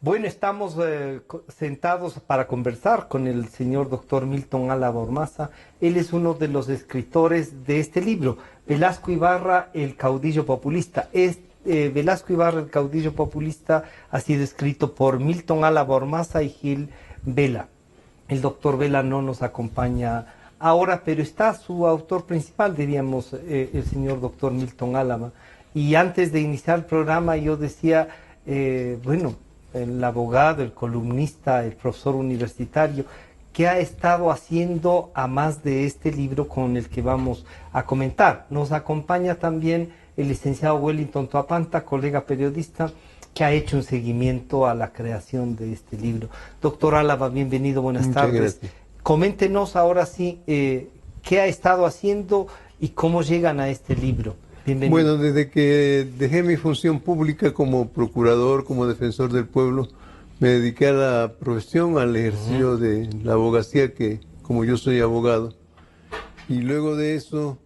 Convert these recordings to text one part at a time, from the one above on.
Bueno, estamos sentados para conversar con el señor doctor Milton Álava Ormaza. Él es uno de los escritores de este libro, Velasco Ibarra, el caudillo populista. Velasco Ibarra, el caudillo populista, ha sido escrito por Milton Álava Ormaza y Gil Vela. El doctor Vela no nos acompaña ahora, pero está su autor principal, diríamos, el señor doctor Milton Álava. Y antes de iniciar el programa yo decía, bueno, el abogado, el columnista, el profesor universitario, ¿qué ha estado haciendo a más de este libro con el que vamos a comentar? Nos acompaña también el licenciado Wellington Toapanta, colega periodista, que ha hecho un seguimiento a la creación de este libro. Doctor Álava, bienvenido, buenas tardes. Gracias. Coméntenos ahora sí qué ha estado haciendo y cómo llegan a este libro. Bienvenido. Bueno, desde que dejé mi función pública como procurador, como defensor del pueblo, me dediqué a la profesión, al ejercicio de la abogacía, que como yo soy abogado. Y luego de eso,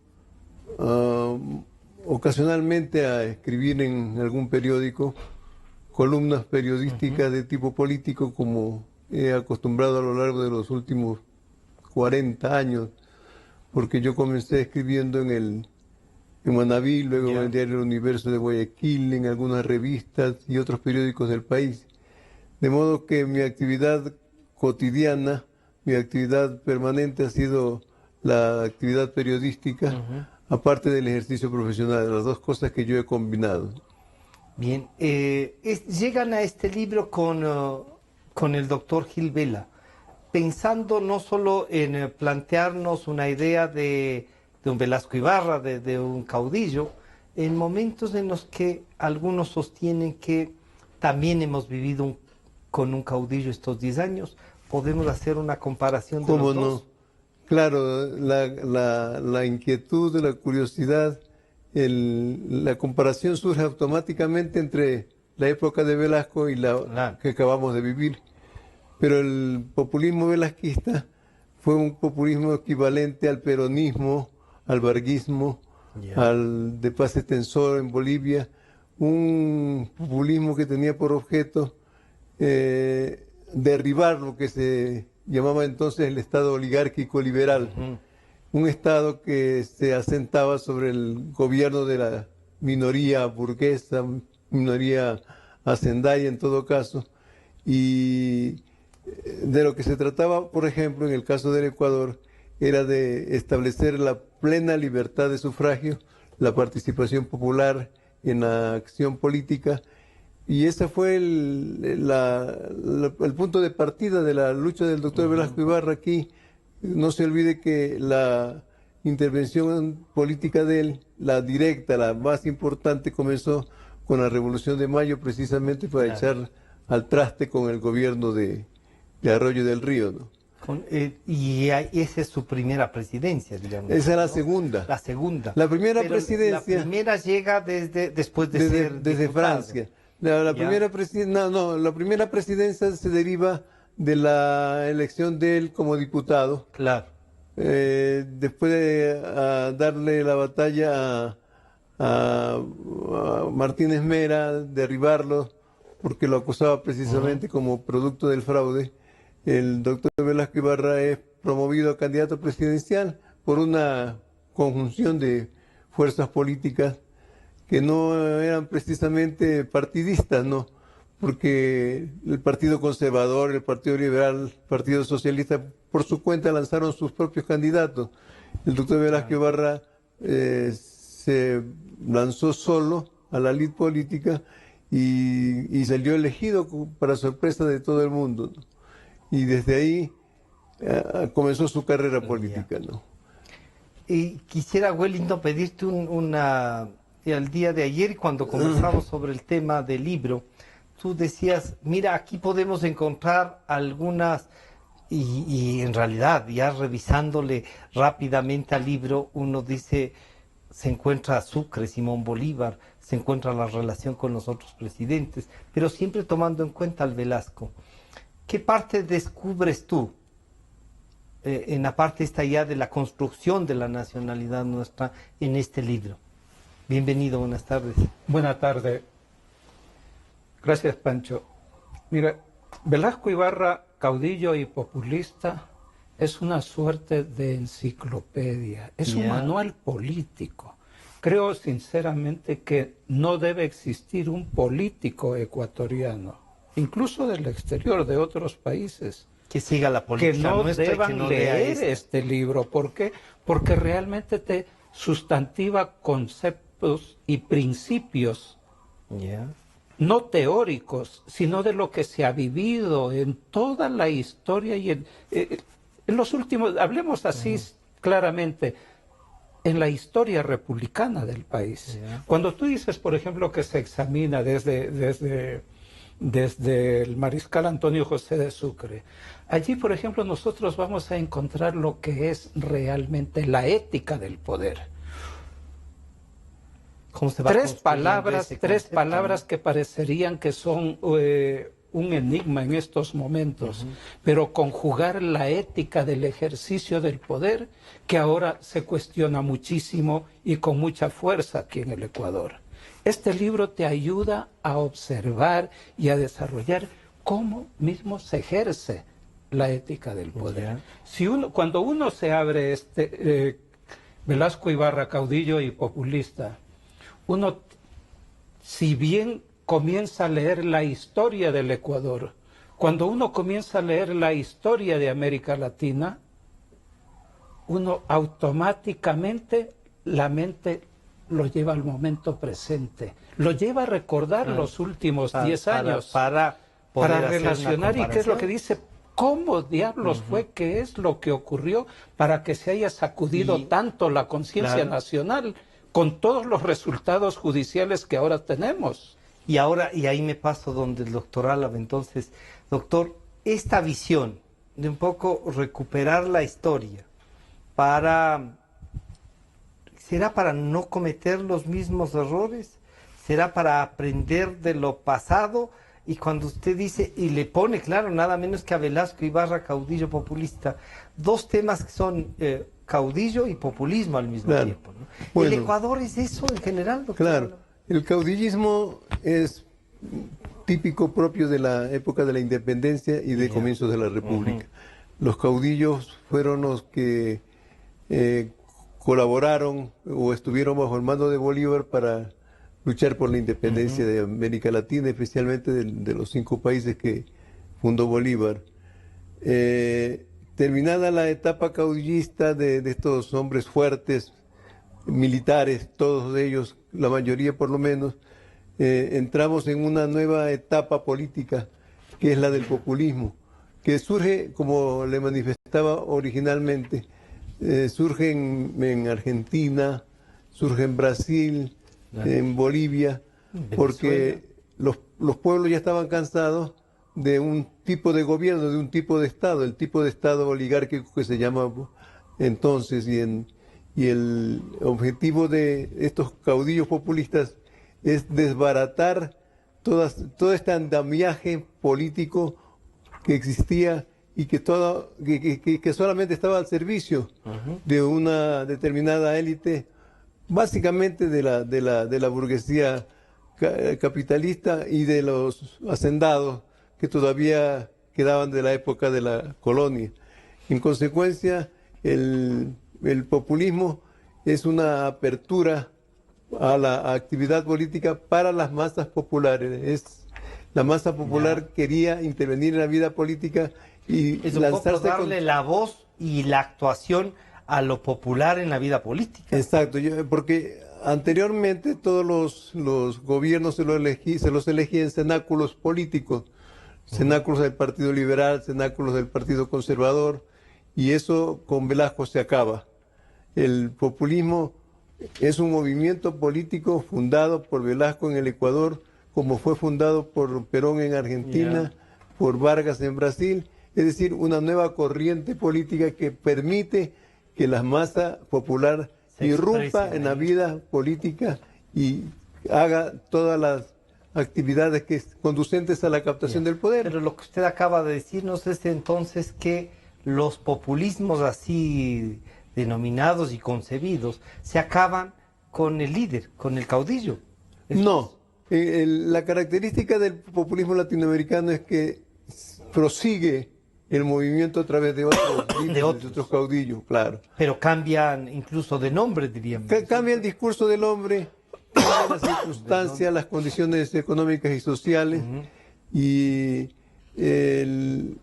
ocasionalmente a escribir en algún periódico, columnas periodísticas de tipo político, como he acostumbrado a lo largo de los últimos 40 años, porque yo comencé escribiendo en Manaví, luego en el diario El Universo de Guayaquil, en algunas revistas y otros periódicos del país. De modo que mi actividad cotidiana, mi actividad permanente ha sido la actividad periodística, aparte del ejercicio profesional, las dos cosas que yo he combinado. Bien, llegan a este libro con el doctor Gil Vela, pensando no solo en plantearnos una idea de un Velasco Ibarra, de un caudillo, en momentos en los que algunos sostienen que también hemos vivido con un caudillo estos 10 años, podemos hacer una comparación de los dos. Claro, la inquietud, la curiosidad, la comparación surge automáticamente entre la época de Velasco y la que acabamos de vivir. Pero el populismo velasquista fue un populismo equivalente al peronismo, al varguismo, al de Paz Extensor en Bolivia, un populismo que tenía por objeto derribar lo que se llamaba entonces el Estado oligárquico liberal, un Estado que se asentaba sobre el gobierno de la minoría burguesa, minoría hacendaria en todo caso, y de lo que se trataba, por ejemplo, en el caso del Ecuador, era de establecer la plena libertad de sufragio, la participación popular en la acción política, y ese fue el punto de partida de la lucha del doctor Velasco Ibarra aquí. No se olvide que la intervención política de él, la directa, la más importante, comenzó con la Revolución de Mayo, precisamente para echar al traste con el gobierno de Arroyo del Río, ¿no? Y esa es su primera presidencia, digamos. Esa es la ¿no? segunda. La segunda. La primera Pero presidencia. La primera llega después de ser desde diputado. Francia. La primera la primera presidencia se deriva de la elección de él como diputado. Claro. Después de darle la batalla a Martínez Mera, derribarlo, porque lo acusaba precisamente como producto del fraude, el doctor Velasco Ibarra es promovido a candidato presidencial por una conjunción de fuerzas políticas que no eran precisamente partidistas, ¿no? Porque el Partido Conservador, el Partido Liberal, el Partido Socialista, por su cuenta lanzaron sus propios candidatos. El doctor Velasco Ibarra se lanzó solo a la lid política y salió elegido para sorpresa de todo el mundo, ¿no? Y desde ahí comenzó su carrera política, ¿no? Y quisiera, Wellington, pedirte el día de ayer, cuando conversamos sobre el tema del libro, tú decías, mira, aquí podemos encontrar algunas, y en realidad, ya revisándole rápidamente al libro, uno dice, se encuentra Sucre, Simón Bolívar, se encuentra la relación con los otros presidentes, pero siempre tomando en cuenta al Velasco. ¿Qué parte descubres tú en la parte esta ya de la construcción de la nacionalidad nuestra en este libro? Bienvenido, buenas tardes. Buenas tardes. Gracias, Pancho. Mira, Velasco Ibarra, caudillo y populista, es una suerte de enciclopedia, es un manual político. Creo sinceramente que no debe existir un político ecuatoriano, incluso del exterior, de otros países, Que siga la que política no nuestra y que deban no lea leer esto. este libro. ¿Por qué? Porque realmente te sustantiva conceptos y principios Ya. no teóricos, sino de lo que se ha vivido en toda la historia y en los últimos, hablemos así claramente, en la historia republicana del país. Ya. Cuando tú dices, por ejemplo, que se examina desde el mariscal Antonio José de Sucre, allí, por ejemplo, nosotros vamos a encontrar lo que es realmente la ética del poder. ¿Cómo se va construyendo ese Tres concepto, palabras no? que parecerían que son un enigma en estos momentos, pero conjugar la ética del ejercicio del poder, que ahora se cuestiona muchísimo y con mucha fuerza aquí en el Ecuador. Este libro te ayuda a observar y a desarrollar cómo mismo se ejerce la ética del poder. Cuando uno se abre Velasco Ibarra, caudillo y populista, uno, si bien comienza a leer la historia del Ecuador, cuando uno comienza a leer la historia de América Latina, uno automáticamente la mente lo lleva al momento presente, lo lleva a recordar los últimos 10 años Para para relacionar y qué es lo que dice, cómo diablos fue, qué es lo que ocurrió para que se haya sacudido tanto la conciencia nacional con todos los resultados judiciales que ahora tenemos. Y ahora, y ahí me paso donde el doctor Álava. Entonces, doctor, esta visión de un poco recuperar la historia ¿será para no cometer los mismos errores? ¿Será para aprender de lo pasado? Y cuando usted dice, y le pone, claro, nada menos que a Velasco Ibarra, caudillo populista, dos temas que son caudillo y populismo al mismo tiempo, ¿no? Bueno, ¿El Ecuador es eso en general, doctor? Claro, el caudillismo es típico propio de la época de la independencia y de comienzos de la República. Los caudillos fueron los que colaboraron o estuvieron bajo el mando de Bolívar para luchar por la independencia de América Latina, especialmente de los 5 países que fundó Bolívar. Terminada la etapa caudillista de estos hombres fuertes, militares, todos ellos, la mayoría por lo menos, entramos en una nueva etapa política, que es la del populismo, que surge, como le manifestaba originalmente, surge en Argentina, surge en Brasil, en Bolivia, porque los pueblos ya estaban cansados de un tipo de gobierno, de un tipo de Estado, el tipo de Estado oligárquico que se llamaba entonces, y el objetivo de estos caudillos populistas es desbaratar todo este andamiaje político que existía y que solamente estaba al servicio de una determinada élite, básicamente de la burguesía capitalista y de los hacendados que todavía quedaban de la época de la colonia. En consecuencia, el populismo es una apertura a la actividad política para las masas populares. La masa popular quería intervenir en la vida política y es un poco darle la voz y la actuación a lo popular en la vida política. Exacto, porque anteriormente todos los gobiernos se los elegía en cenáculos políticos, cenáculos del Partido Liberal, cenáculos del Partido Conservador, y eso con Velasco se acaba. El populismo es un movimiento político fundado por Velasco en el Ecuador, como fue fundado por Perón en Argentina, por Vargas en Brasil, es decir, una nueva corriente política que permite que la masa popular irrumpa en la vida política y haga todas las actividades conducentes a la captación del poder. Pero lo que usted acaba de decirnos es entonces que los populismos así denominados y concebidos se acaban con el líder, con el caudillo. No, La característica del populismo latinoamericano es que prosigue el movimiento a través de otros líderes, de otros caudillos, claro. Pero cambian incluso de nombre, diríamos. Cambia el discurso del hombre, cambian las circunstancias, las condiciones económicas y sociales, y en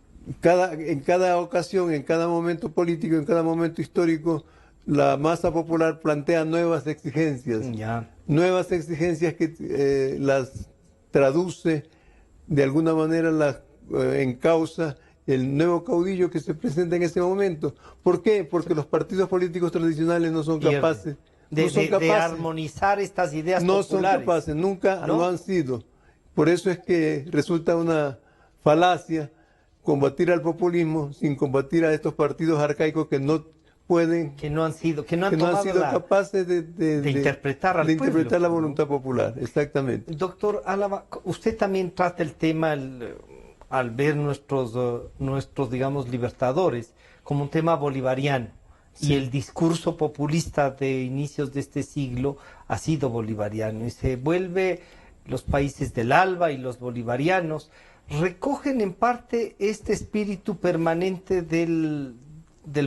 cada ocasión, en cada momento político, en cada momento histórico, la masa popular plantea nuevas exigencias, nuevas exigencias que las traduce de alguna manera, las encausa el nuevo caudillo que se presenta en ese momento. ¿Por qué? Porque los partidos políticos tradicionales no son capaces de armonizar estas ideas populares. No son capaces, nunca lo han sido. Por eso es que resulta una falacia combatir al populismo sin combatir a estos partidos arcaicos que no pueden, que no han sido capaces de interpretar la voluntad popular. Exactamente. Doctor Álava, usted también trata el tema al ver nuestros, digamos, libertadores como un tema bolivariano. Sí. Y el discurso populista de inicios de este siglo ha sido bolivariano. Y se vuelve, los países del ALBA y los bolivarianos recogen en parte este espíritu permanente del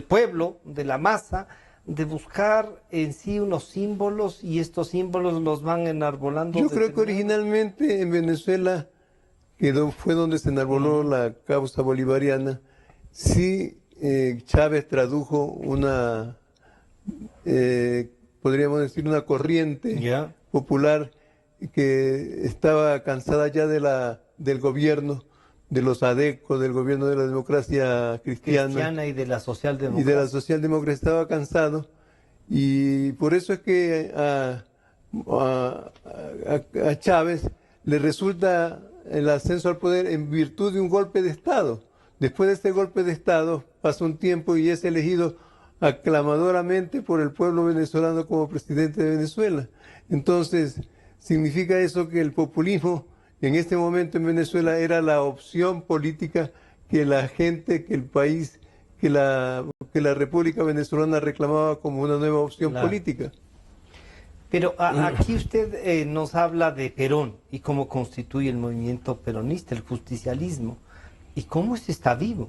pueblo, de la masa, de buscar en sí unos símbolos, y estos símbolos los van enarbolando. Yo creo que originalmente en Venezuela, que fue donde se enarboló la causa bolivariana, sí Chávez tradujo una, podríamos decir, una corriente popular que estaba cansada ya del gobierno, de los ADECO, del gobierno de la democracia cristiana y de la socialdemocracia. Y de la socialdemocracia, estaba cansado, y por eso es que a Chávez le resulta el ascenso al poder en virtud de un golpe de Estado. Después de este golpe de Estado pasa un tiempo y es elegido aclamadoramente por el pueblo venezolano como presidente de Venezuela. Entonces, significa eso que el populismo en este momento en Venezuela era la opción política que la gente, que el país, que la República Venezolana reclamaba como una nueva opción política. Pero aquí usted nos habla de Perón y cómo constituye el movimiento peronista, el justicialismo, y cómo está vivo.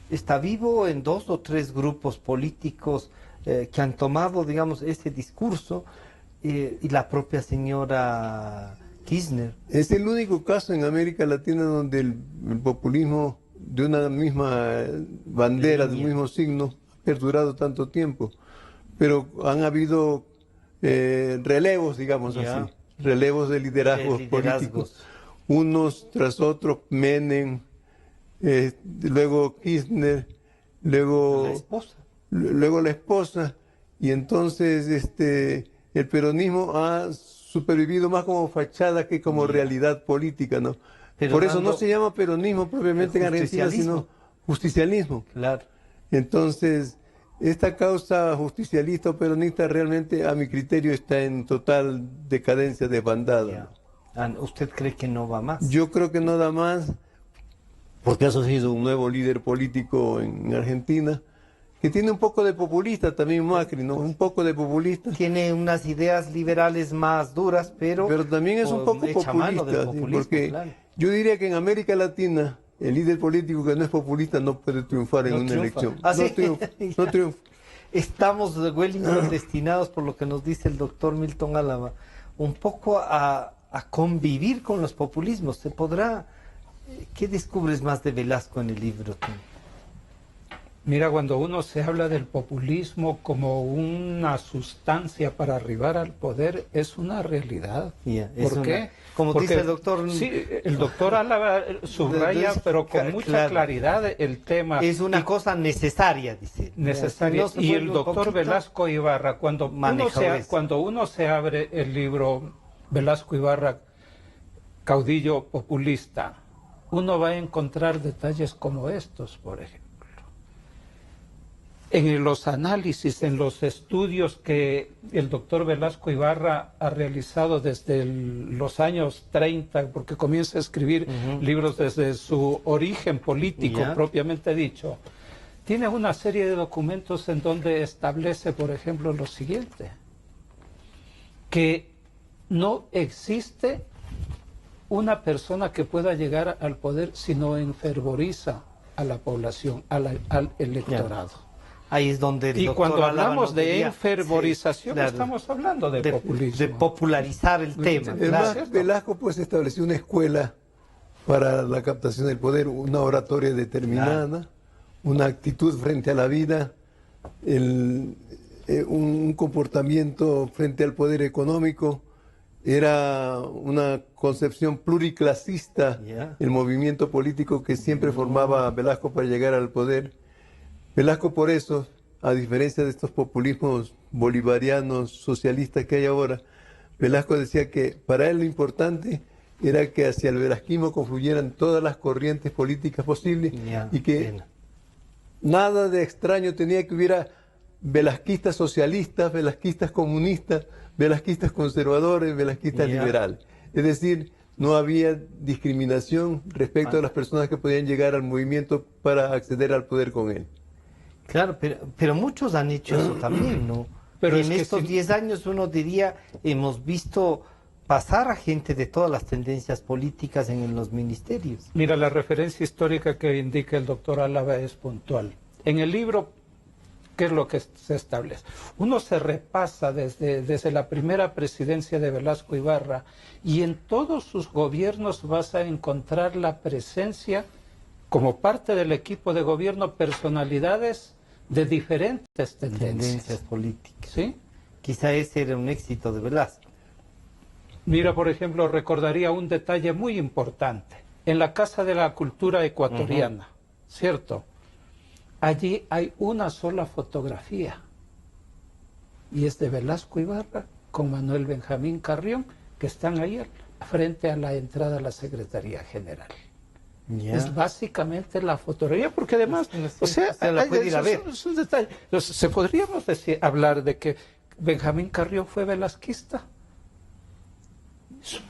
Está vivo en 2 o 3 grupos políticos que han tomado, digamos, ese discurso, y la propia señora Kirchner. Es el único caso en América Latina donde el populismo de una misma bandera, del mismo signo, ha perdurado tanto tiempo. Pero han habido relevos, digamos así, relevos de liderazgos políticos, unos tras otros, Menem, luego Kirchner, luego la esposa, y entonces el peronismo ha supervivido más como fachada que como realidad política, ¿no? Por eso no se llama peronismo propiamente en Argentina, sino justicialismo. Claro. Entonces, esta causa justicialista o peronista realmente, a mi criterio, está en total decadencia, desbandada. ¿Usted cree que no va más? Yo creo que no da más, porque ha surgido un nuevo líder político en Argentina, que tiene un poco de populista también, Macri, ¿no? Un poco de populista. Tiene unas ideas liberales más duras, pero también es un poco populista, porque yo diría que en América Latina el líder político que no es populista no puede triunfar en una elección. No triunfa. Estamos, Wellington, destinados, por lo que nos dice el doctor Milton Álava, un poco a convivir con los populismos. ¿Se podrá? ¿Qué descubres más de Velasco en el libro? Mira, cuando uno se habla del populismo como una sustancia para arribar al poder, es una realidad. ¿Por qué? Como dice el doctor... Sí, el doctor Álava subraya, pero con mucha claridad, el tema. Es una cosa necesaria, dice. Necesaria. Y el doctor Velasco Ibarra, cuando uno se abre el libro Velasco Ibarra, Caudillo Populista, uno va a encontrar detalles como estos, por ejemplo. En los análisis, en los estudios que el doctor Velasco Ibarra ha realizado desde los años 30, porque comienza a escribir libros desde su origen político, propiamente dicho, tiene una serie de documentos en donde establece, por ejemplo, lo siguiente, que no existe una persona que pueda llegar al poder si no enfervoriza a la población, al electorado. Ahí es donde el Y doctor cuando Álava hablamos nos de diría, enfervorización, sí, claro, estamos hablando de populismo. de popularizar el tema. Además, Claro. Velasco pues estableció una escuela para la captación del poder, una oratoria determinada, una actitud frente a la vida, un comportamiento frente al poder económico. Era una concepción pluriclasista, el movimiento político que siempre formaba Velasco para llegar al poder. Velasco por eso, a diferencia de estos populismos bolivarianos, socialistas que hay ahora, Velasco decía que para él lo importante era que hacia el velasquismo confluyeran todas las corrientes políticas posibles y que nada de extraño tenía que hubiera velasquistas socialistas, velasquistas comunistas, velasquistas conservadores, velasquistas liberales. Es decir, no había discriminación respecto a las personas que podían llegar al movimiento para acceder al poder con él. Claro, pero muchos han hecho eso también, ¿no? Pero en estos 10 años uno diría, hemos visto pasar a gente de todas las tendencias políticas en los ministerios. Mira, la referencia histórica que indica el doctor Álava es puntual. En el libro, ¿qué es lo que se establece? Uno se repasa desde la primera presidencia de Velasco Ibarra y en todos sus gobiernos vas a encontrar la presencia, como parte del equipo de gobierno, personalidades de diferentes tendencias políticas. ¿Sí? Quizá ese era un éxito de Velasco. Mira, por ejemplo, recordaría un detalle muy importante. En la Casa de la Cultura Ecuatoriana, ¿cierto? Allí hay una sola fotografía. Y es de Velasco Ibarra con Manuel Benjamín Carrión, que están ahí frente a la entrada a la Secretaría General. Es básicamente la fotografía, porque además, la puede ir a ver. Es un detalle. Entonces, ¿se podríamos hablar de que Benjamín Carrión fue velasquista?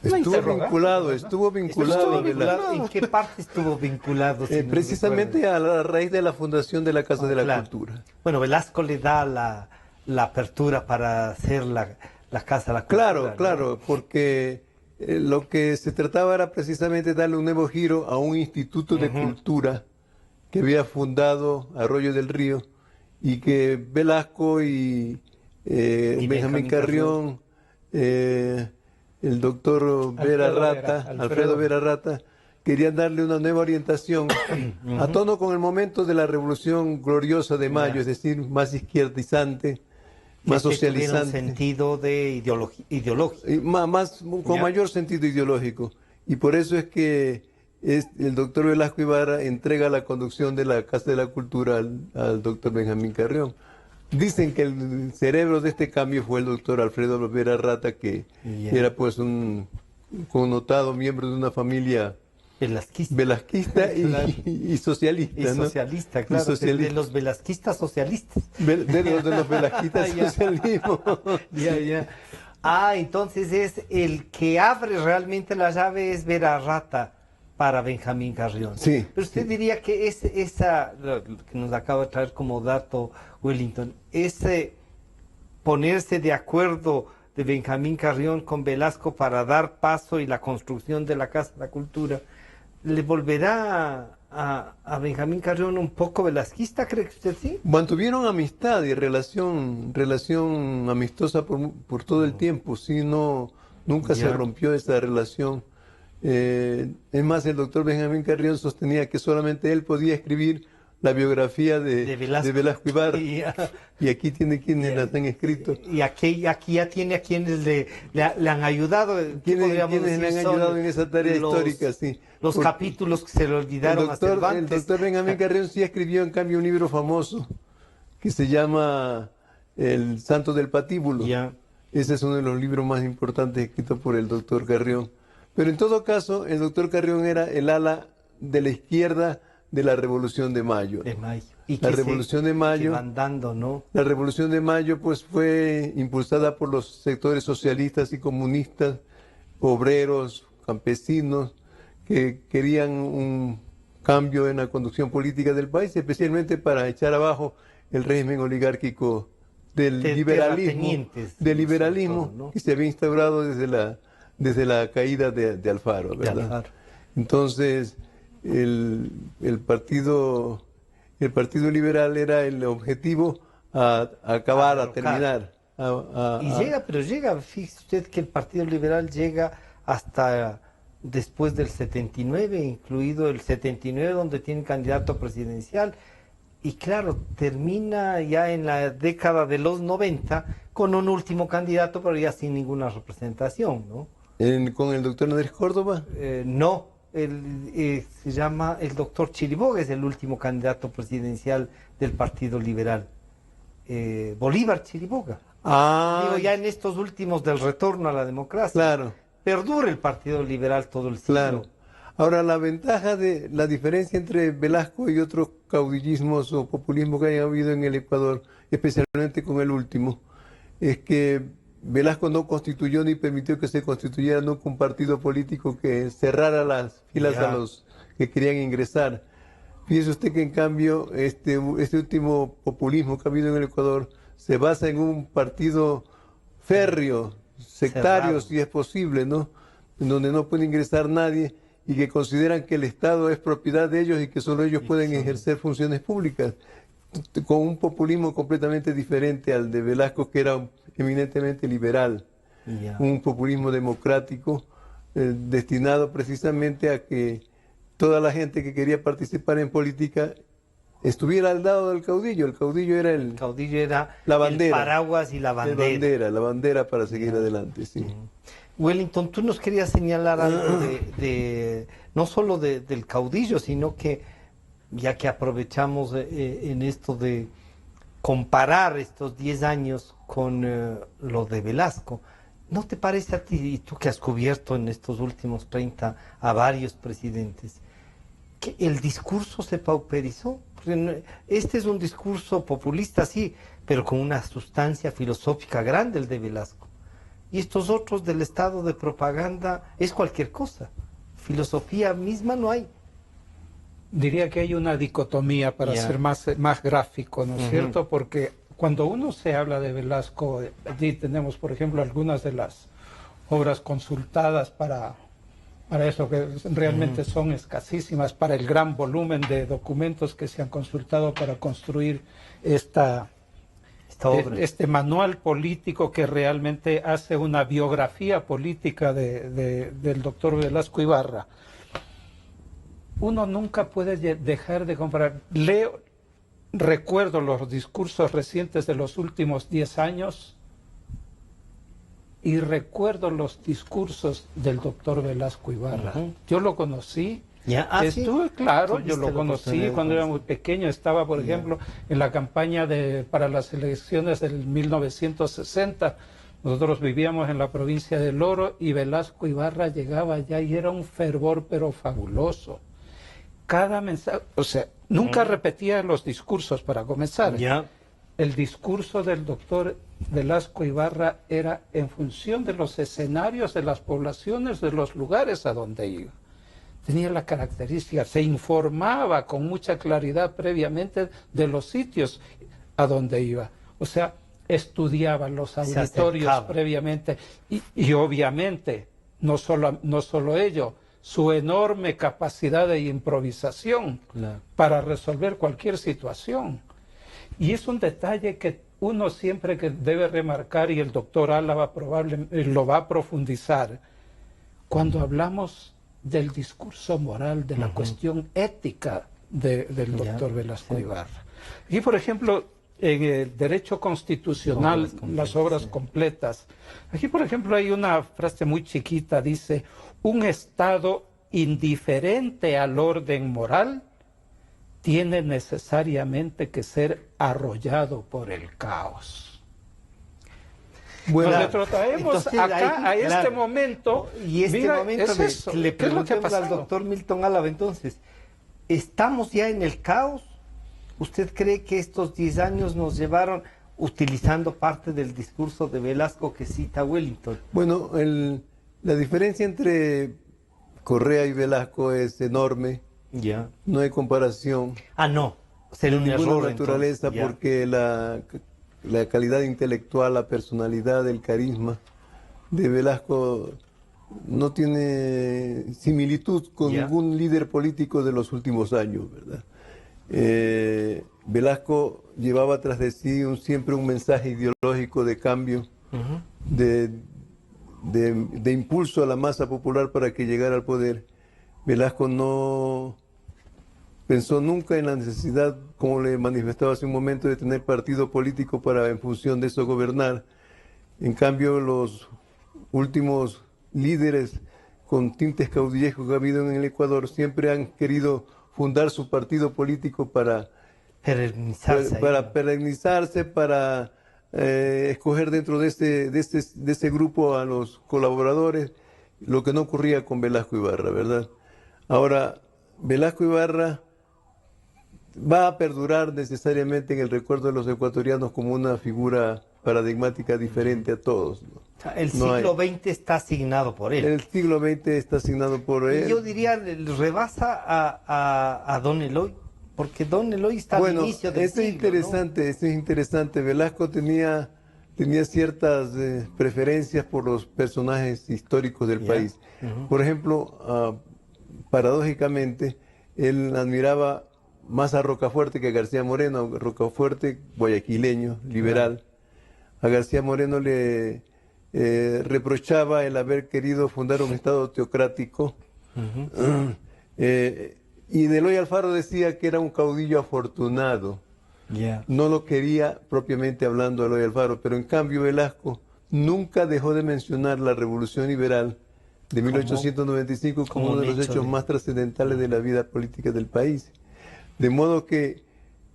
Estuvo vinculado. ¿En qué parte estuvo vinculado? Si precisamente a la raíz de la fundación de la Casa de la Cultura. Bueno, Velasco le da la apertura para hacer la Casa de la Cultura. Claro, porque lo que se trataba era precisamente darle un nuevo giro a un instituto de cultura que había fundado Arroyo del Río y que Velasco y Benjamín Carrión, el doctor Alfredo Vera Rata, querían darle una nueva orientación a tono con el momento de la Revolución Gloriosa de Mayo, es decir, más izquierdizante, más socializante. Un sentido de ideológico. Con mayor sentido ideológico. Y por eso es que el doctor Velasco Ibarra entrega la conducción de la Casa de la Cultura al doctor Benjamín Carrión. Dicen que el cerebro de este cambio fue el doctor Alfredo Vera Rata, que era pues un connotado miembro de una familia velasquista y socialista. Y socialista, claro. De los velasquistas socialistas. De los velasquistas socialismo. Entonces es el que abre realmente la llave es Vera Rata para Benjamín Carrión. Sí. Pero usted diría que esa, lo que nos acaba de traer como dato Wellington, ese ponerse de acuerdo de Benjamín Carrión con Velasco para dar paso y la construcción de la Casa de la Cultura, ¿le volverá a Benjamín Carrión un poco velasquista, cree que usted sí? Mantuvieron amistad y relación amistosa por todo el tiempo, sí, nunca se rompió esa relación. Es más, el doctor Benjamín Carrión sostenía que solamente él podía escribir la biografía de Velasco Ibarra. Y aquí tiene quienes la han escrito. Y aquí ya tiene a quienes le han ayudado. Quienes le han ayudado en esa tarea histórica, sí. Los capítulos que se le olvidaron a Cervantes. El doctor Benjamín Carrión sí escribió en cambio un libro famoso que se llama El Santo del Patíbulo. Ese es uno de los libros más importantes escritos por el doctor Carrión. Pero en todo caso, el doctor Carrión era el ala de la izquierda de la Revolución de Mayo. Y la Revolución de Mayo, ¿no? La Revolución de Mayo pues fue impulsada por los sectores socialistas y comunistas, obreros, campesinos, que querían un cambio en la conducción política del país, especialmente para echar abajo el régimen oligárquico del liberalismo, ¿no? Que se había instaurado desde desde la caída de Alfaro, ¿verdad? De Alfaro. Entonces, el partido liberal era el objetivo a acabar, a terminar. Pero llega, fíjese usted que el Partido Liberal llega hasta después del 79, incluido el 79, donde tiene candidato presidencial. Y claro, termina ya en la década de los 90 con un último candidato, pero ya sin ninguna representación, ¿no? ¿Con el doctor Andrés Córdoba? No, se llama el doctor Chiriboga, es el último candidato presidencial del Partido Liberal. Bolívar Chiriboga. Digo, ya en estos últimos del retorno a la democracia. Claro. Perdura el Partido Liberal todo el siglo. Claro. Ahora, la diferencia entre Velasco y otros caudillismos o populismos que hayan habido en el Ecuador, especialmente con el último, es que Velasco no constituyó ni permitió que se constituyera nunca un partido político que cerrara las filas a los que querían ingresar. Fíjese usted que en cambio este último populismo que ha habido en el Ecuador se basa en un partido férreo, sectario, si es posible, ¿no? En donde no puede ingresar nadie y que consideran que el Estado es propiedad de ellos y que solo ellos pueden ejercer funciones públicas, con un populismo completamente diferente al de Velasco, que era eminentemente liberal, un populismo democrático destinado precisamente a que toda la gente que quería participar en política estuviera al lado del caudillo. El caudillo era la bandera, el paraguas y la bandera. La bandera para seguir adelante, sí. Wellington, tú nos querías señalar algo no solo del caudillo, sino que, ya que aprovechamos en esto de comparar estos 10 años con lo de Velasco, ¿no te parece a ti, y tú que has cubierto en estos últimos 30 a varios presidentes, que el discurso se pauperizó? Este es un discurso populista, sí, pero con una sustancia filosófica grande, el de Velasco. Y estos otros del estado de propaganda es cualquier cosa. Filosofía misma no hay. Diría que hay una dicotomía para ser más gráfico, ¿no es cierto? Porque cuando uno se habla de Velasco, allí tenemos, por ejemplo, algunas de las obras consultadas para eso, que realmente son escasísimas, para el gran volumen de documentos que se han consultado para construir este manual político que realmente hace una biografía política del doctor Velasco Ibarra. Uno nunca puede dejar de comparar. Recuerdo los discursos recientes de los últimos 10 años y recuerdo los discursos del doctor Velasco Ibarra. Yo lo conocí. Claro, yo lo conocí cuando era muy pequeño. Estaba, por ejemplo, en la campaña para las elecciones del 1960. Nosotros vivíamos en la provincia del Oro y Velasco Ibarra llegaba allá y era un fervor, pero fabuloso. Cada mensaje, o sea, nunca repetía los discursos para comenzar. El discurso del doctor Velasco Ibarra era en función de los escenarios, de las poblaciones, de los lugares a donde iba. Tenía la característica, se informaba con mucha claridad previamente de los sitios a donde iba. O sea, estudiaba los auditorios previamente y obviamente, no solo ello, su enorme capacidad de improvisación para resolver cualquier situación. Y es un detalle que uno siempre que debe remarcar, y el doctor Álava probablemente lo va a profundizar, cuando hablamos del discurso moral, de la cuestión ética del doctor Velasco Ibarra. Y, por ejemplo, en el derecho constitucional, las obras completas, aquí, por ejemplo, hay una frase muy chiquita, dice: un Estado indiferente al orden moral tiene necesariamente que ser arrollado por el caos. Bueno, nos retrotraemos acá a este momento. Y momento le preguntemos al doctor Milton Álava, entonces, ¿estamos ya en el caos? ¿Usted cree que estos 10 años nos llevaron, utilizando parte del discurso de Velasco que cita Wellington? Bueno, la diferencia entre Correa y Velasco es enorme. No hay comparación. No. Sería un error, naturaleza, porque la calidad intelectual, la personalidad, el carisma de Velasco no tiene similitud con ningún líder político de los últimos años, ¿verdad? Velasco llevaba tras de sí siempre un mensaje ideológico de cambio, de impulso a la masa popular para que llegara al poder. Velasco no pensó nunca en la necesidad, como le manifestaba hace un momento, de tener partido político para en función de eso gobernar. En cambio, los últimos líderes con tintes caudillescos que ha habido en el Ecuador siempre han querido fundar su partido político para perennizarse, para escoger dentro de ese grupo a los colaboradores, lo que no ocurría con Velasco Ibarra, ¿verdad? Ahora, Velasco Ibarra va a perdurar necesariamente en el recuerdo de los ecuatorianos como una figura paradigmática diferente a todos, ¿no? El siglo XX está asignado por él. El siglo XX está asignado por él. Yo diría, rebasa a Don Eloy, porque Don Eloy está al inicio del siglo, interesante, ¿no? Esto es interesante. Velasco tenía ciertas preferencias por los personajes históricos del país. Por ejemplo, paradójicamente, él admiraba más a Rocafuerte que a García Moreno. Rocafuerte, guayaquileño, liberal. A García Moreno le reprochaba el haber querido fundar un Estado teocrático. Y de Eloy Alfaro decía que era un caudillo afortunado. No lo quería propiamente hablando Eloy Alfaro, pero en cambio Velasco nunca dejó de mencionar la Revolución Liberal de 1895 como uno de los hechos más trascendentales de la vida política del país. De modo que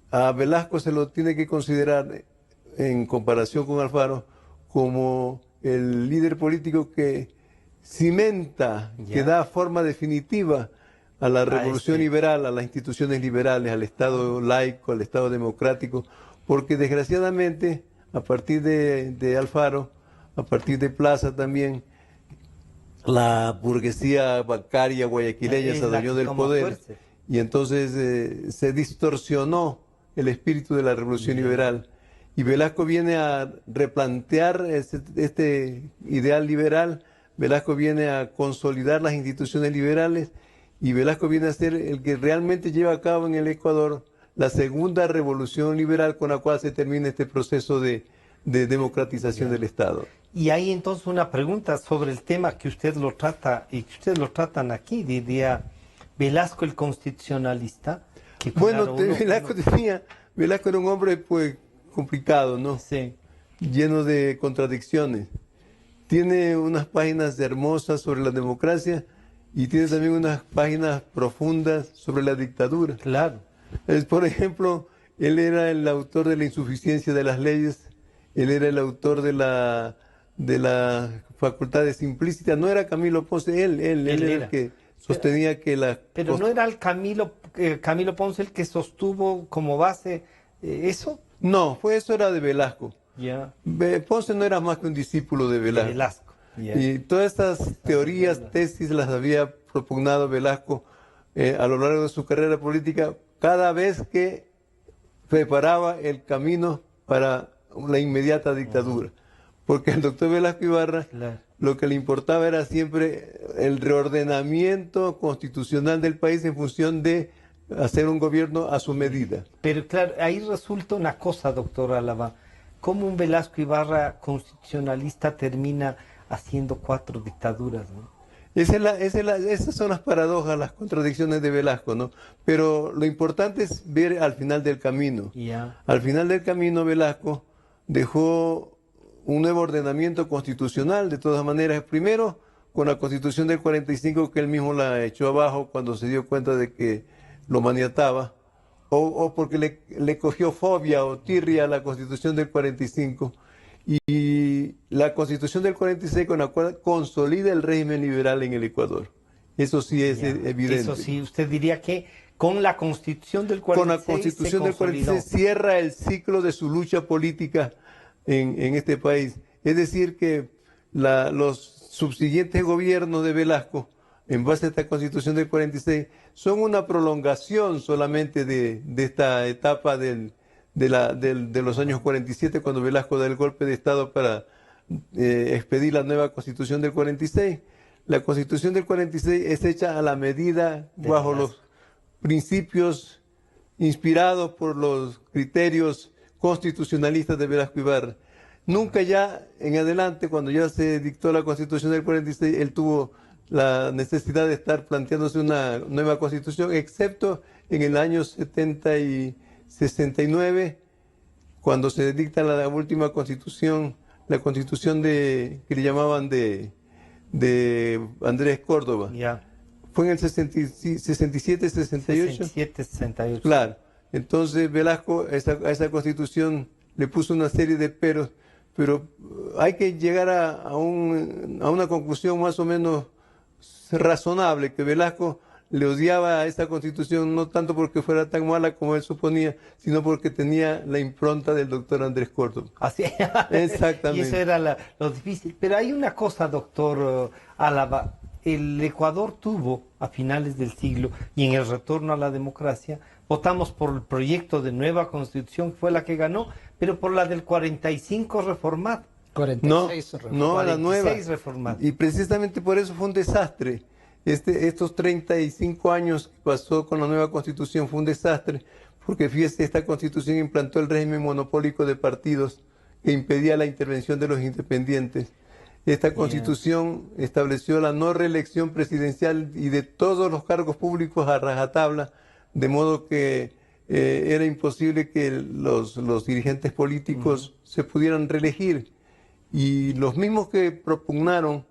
a Velasco se lo tiene que considerar, en comparación con Alfaro, como el líder político que cimenta, que da forma definitiva a la revolución liberal, a las instituciones liberales, al Estado laico, al Estado democrático, porque desgraciadamente a partir de Alfaro, a partir de Plaza también, la burguesía bancaria guayaquileña se adueñó del poder y entonces se distorsionó el espíritu de la revolución liberal. Y Velasco viene a replantear este ideal liberal, Velasco viene a consolidar las instituciones liberales y Velasco viene a ser el que realmente lleva a cabo en el Ecuador la segunda revolución liberal con la cual se termina este proceso de democratización del Estado. Y hay entonces una pregunta sobre el tema que usted lo trata y que ustedes lo tratan aquí, diría Velasco el constitucionalista. Que bueno, Velasco era un hombre pues complicado, ¿no? Sí. Lleno de contradicciones. Tiene unas páginas hermosas sobre la democracia y tiene también unas páginas profundas sobre la dictadura. Claro. Por ejemplo, él era el autor de la insuficiencia de las leyes, él era el autor de la facultades implícitas, no era Camilo Ponce, él era el que sostenía que la... Pero no era el Camilo Ponce el que sostuvo como base eso. No, eso era de Velasco. Ponce no era más que un discípulo de Velasco. Y todas estas teorías, tesis, las había propugnado Velasco a lo largo de su carrera política, cada vez que preparaba el camino para la inmediata dictadura. Porque al doctor Velasco Ibarra lo que le importaba era siempre el reordenamiento constitucional del país en función de hacer un gobierno a su medida. Pero claro, ahí resulta una cosa, doctor Álava, cómo un Velasco Ibarra constitucionalista termina haciendo 4 dictaduras, ¿no? Esas son las paradojas, las contradicciones de Velasco, ¿no? Pero lo importante es ver al final del camino. Al final del camino Velasco dejó un nuevo ordenamiento constitucional, de todas maneras, primero con la Constitución del 45 que él mismo la echó abajo cuando se dio cuenta de que lo maniataba, o porque le cogió fobia o tirria a la Constitución del 45, y la Constitución del 46 con la cual consolida el régimen liberal en el Ecuador. Eso sí es evidente. Eso sí, usted diría que con la Constitución del 46 con la Constitución del 46 cierra el ciclo de su lucha política en este país. Es decir, que los subsiguientes gobiernos de Velasco, en base a esta Constitución del 46, son una prolongación solamente de esta etapa de los años 47, cuando Velasco da el golpe de Estado para expedir la nueva Constitución del 46. la Constitución del 46 es hecha a la medida, bajo los principios inspirados por los criterios constitucionalistas de Velasco Ibarra. Nunca ya en adelante, cuando ya se dictó la Constitución del 46, él tuvo la necesidad de estar planteándose una nueva Constitución, excepto en el año 70 y 69, cuando se dicta la última Constitución, la Constitución que le llamaban de Andrés Córdoba. Ya. Fue en el 67, 68. 67, 68. Claro. Entonces Velasco a esa Constitución le puso una serie de peros, pero hay que llegar a una conclusión más o menos razonable, que Velasco le odiaba a esa Constitución no tanto porque fuera tan mala como él suponía, sino porque tenía la impronta del doctor Andrés Córdoba. Así. Exactamente. Y eso era lo difícil. Pero hay una cosa, doctor Álava. El Ecuador tuvo, a finales del siglo, y en el retorno a la democracia, votamos por el proyecto de nueva Constitución, que fue la que ganó, pero por la del 45 reformada. 46 reformada. No, la nueva. 46 reformada. Y precisamente por eso fue un desastre. Estos 35 años que pasó con la nueva Constitución fue un desastre, porque fíjese, esta Constitución implantó el régimen monopólico de partidos que impedía la intervención de los independientes. Esta Constitución estableció la no reelección presidencial y de todos los cargos públicos a rajatabla, de modo que era imposible que los dirigentes políticos se pudieran reelegir. Y los mismos que propugnaron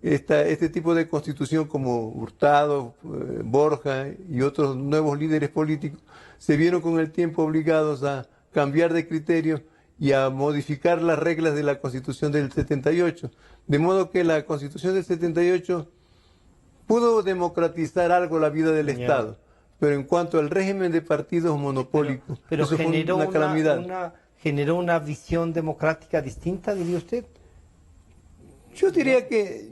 este tipo de Constitución, como Hurtado, Borja y otros nuevos líderes políticos, se vieron con el tiempo obligados a cambiar de criterio y a modificar las reglas de la Constitución del 78. De modo que la Constitución del 78 pudo democratizar algo la vida del Estado, pero en cuanto al régimen de partidos monopólicos, pero eso generó fue una calamidad. ¿Generó una visión democrática distinta, diría usted? Yo diría que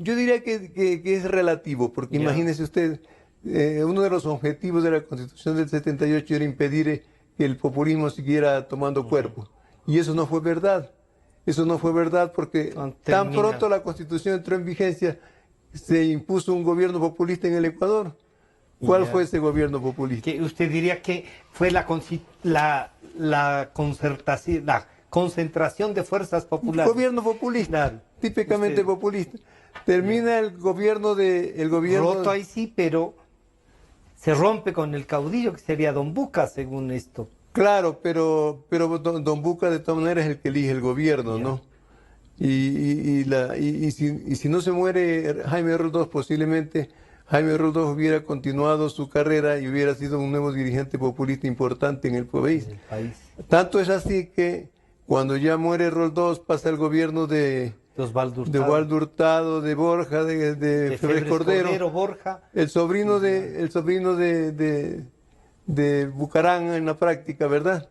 es relativo, porque imagínese usted, uno de los objetivos de la Constitución del 78 era impedir que el populismo siguiera tomando cuerpo. Y eso no fue verdad. Eso no fue verdad porque tan pronto la Constitución entró en vigencia, se impuso un gobierno populista en el Ecuador. ¿Cuál fue ese gobierno populista? Que usted diría que fue la concentración de fuerzas populares. Gobierno populista, típicamente populista. Termina el gobierno roto ahí sí, pero se rompe con el caudillo que sería Don Buca, según esto. Claro, pero Don Buca de todas maneras es el que elige el gobierno, ¿no? Y si no se muere Jaime Roldós, posiblemente Jaime Roldós hubiera continuado su carrera y hubiera sido un nuevo dirigente populista importante en el país. Tanto es así que cuando ya muere Roldós pasa el gobierno de Osvaldo Hurtado, de Borja, de Febres Cordero, Borja, el sobrino de Bucarán en la práctica, ¿verdad?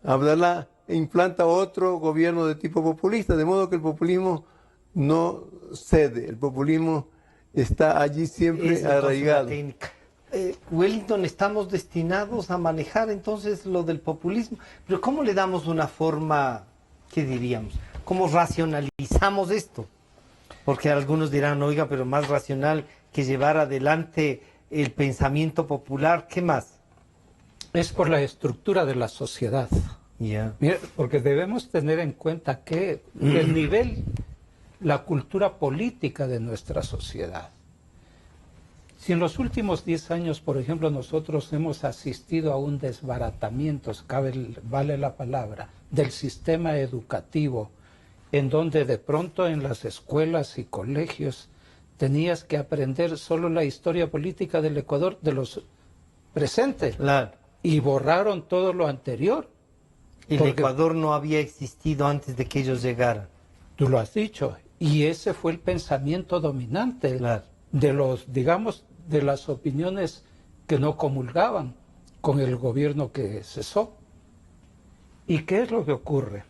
Abdalá implanta otro gobierno de tipo populista, de modo que el populismo no cede, el populismo está allí siempre arraigado. Wellington, estamos destinados a manejar entonces lo del populismo, pero ¿cómo le damos una forma, qué diríamos? ¿Cómo racionalizamos esto? Porque algunos dirán, oiga, pero más racional que llevar adelante el pensamiento popular, ¿qué más? Es por la estructura de la sociedad. Mira, porque debemos tener en cuenta que el nivel, la cultura política de nuestra sociedad. Si en los últimos 10 años, por ejemplo, nosotros hemos asistido a un desbaratamiento, vale la palabra, del sistema educativo, en donde de pronto en las escuelas y colegios tenías que aprender solo la historia política del Ecuador, de los presentes, y borraron todo lo anterior. El Ecuador no había existido antes de que ellos llegaran. Tú lo has dicho, y ese fue el pensamiento dominante de los, digamos, de las opiniones que no comulgaban con el gobierno que cesó. ¿Y qué es lo que ocurre?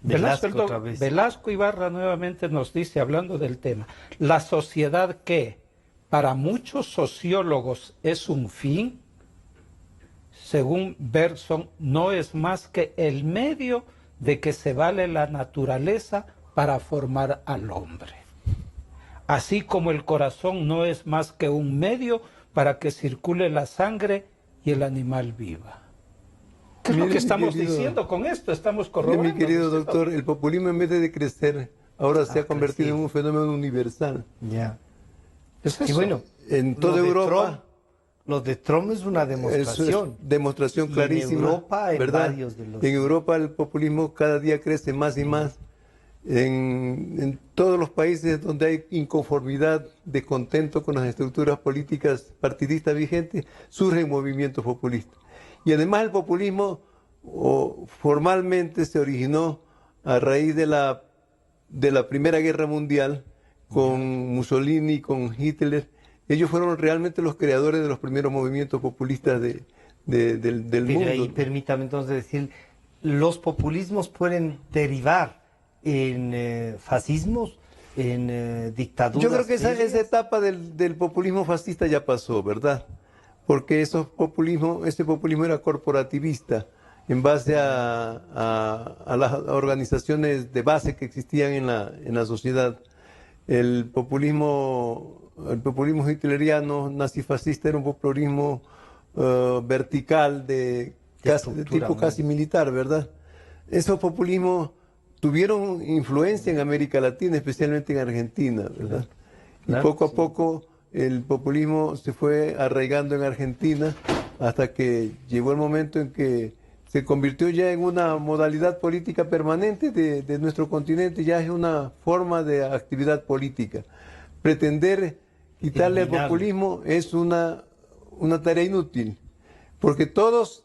Velasco Ibarra nuevamente nos dice, hablando del tema, la sociedad que para muchos sociólogos es un fin, según Bergson, no es más que el medio de que se vale la naturaleza para formar al hombre. así como el corazón no es más que un medio para que circule la sangre y el animal viva. ¿Qué es lo que estamos diciendo con esto? Estamos corroborando. Mi querido doctor, el populismo en vez de decrecer, ahora se ha convertido en un fenómeno universal. Ya. ¿Es eso? Y bueno, en toda Europa... Lo de Trump es una demostración. Es demostración clarísima. En Europa, en ¿verdad? varios de los... En Europa el populismo cada día crece más y más. En todos los países donde hay inconformidad, descontento con las estructuras políticas partidistas vigentes, surgen movimientos populistas. Y además el populismo formalmente se originó a raíz de la Primera Guerra Mundial con Mussolini, con Hitler. Ellos fueron realmente los creadores de los primeros movimientos populistas del mundo. Ahí permítame entonces decir, los populismos pueden derivar en fascismos, en dictaduras. Yo creo que esa etapa del populismo fascista ya pasó, ¿verdad? Porque ese populismo era corporativista, en base a las organizaciones de base que existían en la sociedad. El populismo hitleriano, nazifascista, era un populismo vertical de tipo casi militar, ¿verdad? Esos populismos tuvieron influencia en América Latina, especialmente en Argentina, ¿verdad? Y poco a poco el populismo se fue arraigando en Argentina hasta que llegó el momento en que se convirtió ya en una modalidad política permanente de nuestro continente, ya es una forma de actividad política. Pretender quitarle al populismo es una tarea inútil, porque todos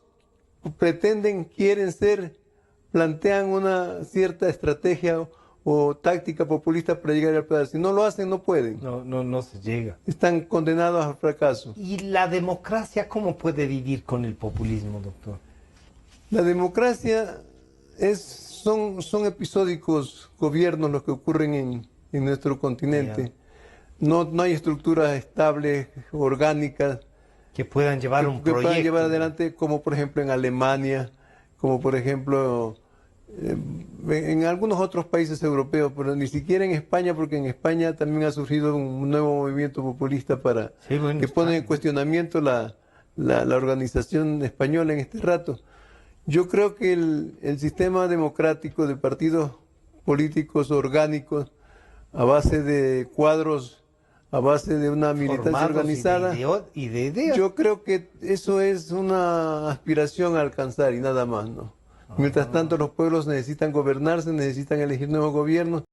plantean una cierta estrategia o táctica populista para llegar al poder. Si no lo hacen, no pueden. No se llega. Están condenados al fracaso. ¿Y la democracia cómo puede vivir con el populismo, doctor? La democracia son episódicos gobiernos los que ocurren en nuestro continente. No hay estructuras estables, orgánicas, que puedan llevar un proyecto. Que puedan llevar adelante, como por ejemplo en Alemania, como por ejemplo en algunos otros países europeos, pero ni siquiera en España, porque en España también ha surgido un nuevo movimiento populista que pone en cuestionamiento la organización española en este rato. Yo creo que el sistema democrático de partidos políticos orgánicos, a base de cuadros, a base de una militancia organizada, y de ideas. Yo creo que eso es una aspiración a alcanzar y nada más, ¿no? Mientras tanto, los pueblos necesitan gobernarse, necesitan elegir nuevos gobiernos,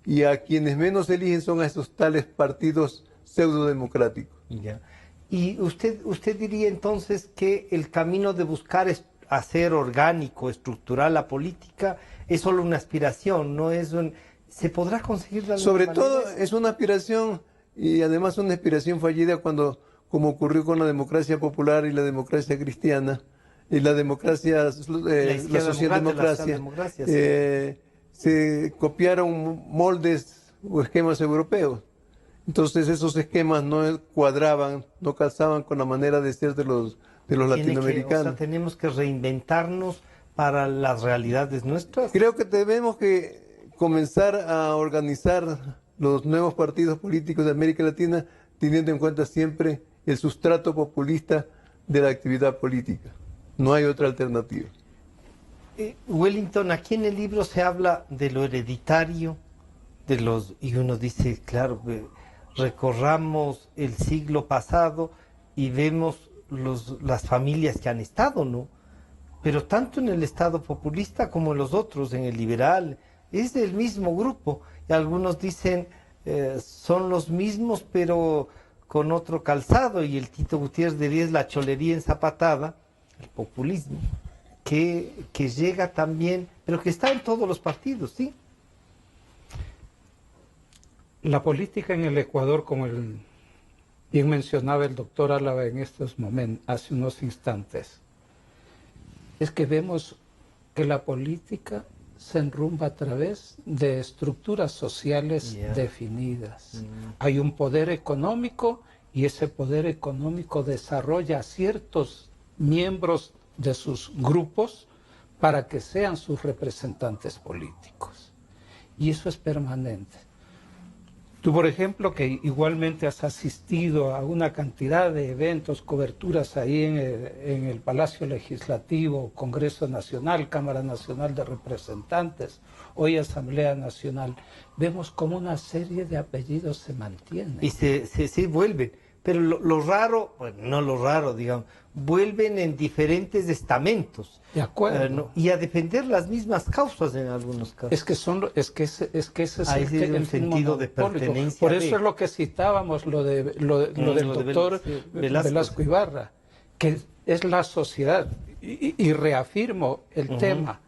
y a quienes menos eligen son a esos tales partidos pseudodemocráticos. Ya. ¿Y usted diría entonces que el camino de buscar hacer orgánico, estructural la política, es solo una aspiración, no es ¿se podrá conseguir de alguna Sobre manera? todo es una aspiración, y además una aspiración fallida como ocurrió con la democracia popular y la democracia cristiana, y la democracia, la socialdemocracia, se copiaron moldes o esquemas europeos. Entonces esos esquemas no cuadraban, no calzaban con la manera de ser de los latinoamericanos. Tenemos que reinventarnos para las realidades nuestras. Creo que tenemos que comenzar a organizar los nuevos partidos políticos de América Latina teniendo en cuenta siempre el sustrato populista de la actividad política. No hay otra alternativa. Wellington, aquí en el libro se habla de lo hereditario, y uno dice, claro, recorramos el siglo pasado y vemos las familias que han estado, ¿no? Pero tanto en el Estado populista como en los otros, en el liberal, es del mismo grupo. Y algunos dicen, son los mismos, pero con otro calzado. Y el Tito Gutiérrez diría es la cholería enzapatada, el populismo, que llega también, pero que está en todos los partidos, ¿sí? La política en el Ecuador, como bien mencionaba el doctor Álava en estos momentos, hace unos instantes, es que vemos que la política se enrumba a través de estructuras sociales definidas. Hay un poder económico y ese poder económico desarrolla a ciertos miembros de sus grupos para que sean sus representantes políticos. Y eso es permanente. Tú, por ejemplo, que igualmente has asistido a una cantidad de eventos, coberturas ahí en el Palacio Legislativo, Congreso Nacional, Cámara Nacional de Representantes, hoy Asamblea Nacional, vemos como una serie de apellidos se mantienen. Y se vuelven. Pero lo raro, bueno, no lo raro, digamos, vuelven en diferentes estamentos. De acuerdo. Y a defender las mismas causas en algunos casos. Es que ese es el sentido de pertenencia. Por eso es lo que citábamos, lo del doctor Velasco Ibarra, que es la sociedad. Y reafirmo el tema.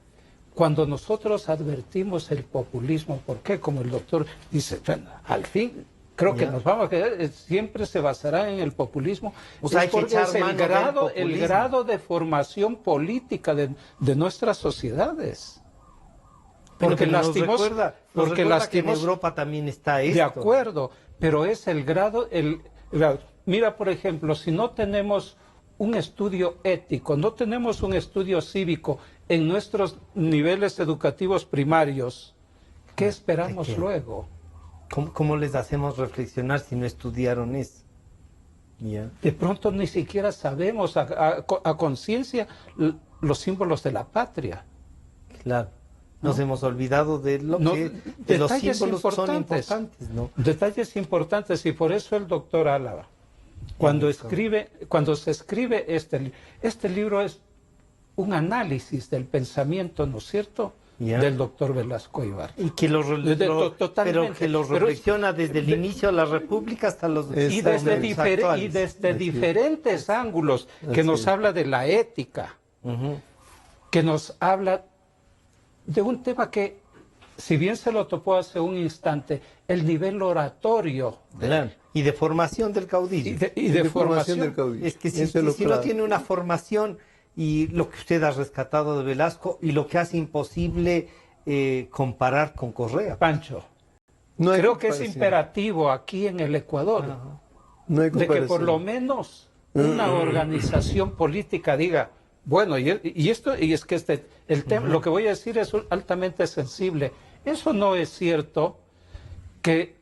Cuando nosotros advertimos el populismo, ¿por qué? Como el doctor dice, al fin... Creo que nos vamos a quedar, siempre se basará en el populismo. O sea, hay que echar mano el grado de formación política de nuestras sociedades. Porque nos recuerda que en Europa también está esto. De acuerdo, pero es el grado... Mira, por ejemplo, si no tenemos un estudio ético, no tenemos un estudio cívico en nuestros niveles educativos primarios, ¿qué esperamos luego? ¿Cómo les hacemos reflexionar si no estudiaron eso? Yeah. De pronto ni siquiera sabemos a conciencia los símbolos de la patria. Claro. Nos hemos olvidado de lo que de los símbolos son importantes, ¿no? Detalles importantes, y por eso el doctor Álava, cuando se escribe este libro es un análisis del pensamiento, ¿no es cierto?, del doctor Velasco Ibarra. Y que lo reflexiona desde el inicio de la República hasta los y desde diferentes ángulos, que nos habla de la ética, que nos habla de un tema que, si bien se lo topó hace un instante, el nivel oratorio. Y de formación del caudillo. Y de formación del caudillo. Es que si no tiene una formación... Y lo que usted ha rescatado de Velasco y lo que hace imposible comparar con Correa. Pancho, creo que es imperativo aquí en el Ecuador de que por lo menos una organización política diga, bueno, y es que el tema, lo que voy a decir es altamente sensible. Eso no es cierto que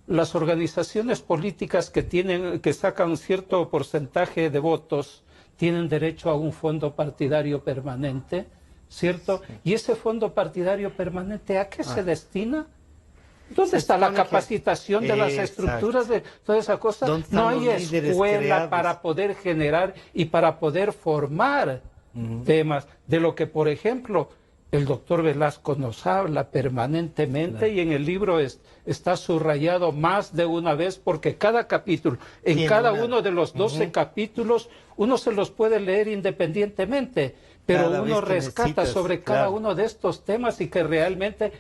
las organizaciones políticas que sacan cierto porcentaje de votos tienen derecho a un fondo partidario permanente, ¿cierto? Sí. ¿Y ese fondo partidario permanente a qué se destina? ¿Dónde está la capacitación de las estructuras de toda esa cosa? No hay escuela para poder generar y para poder formar temas de lo que, por ejemplo, el doctor Velasco nos habla permanentemente, y en el libro está subrayado más de una vez, porque cada capítulo, en cada uno de los 12 capítulos, uno se los puede leer independientemente, pero uno rescata sobre cada uno de estos temas, y que realmente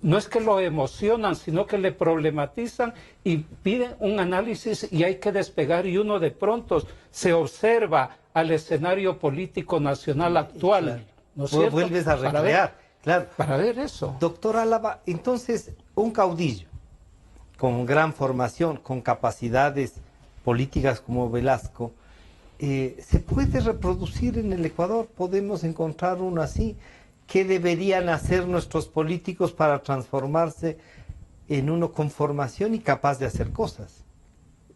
no es que lo emocionan, sino que le problematizan y piden un análisis, y hay que despegar, y uno de pronto se observa al escenario político nacional actual. ¿No es cierto? Vuelves a recrear, para ver eso. Doctor Álava, entonces, un caudillo con gran formación, con capacidades políticas como Velasco, ¿se puede reproducir en el Ecuador? ¿Podemos encontrar uno así? ¿Qué deberían hacer nuestros políticos para transformarse en uno con formación y capaz de hacer cosas?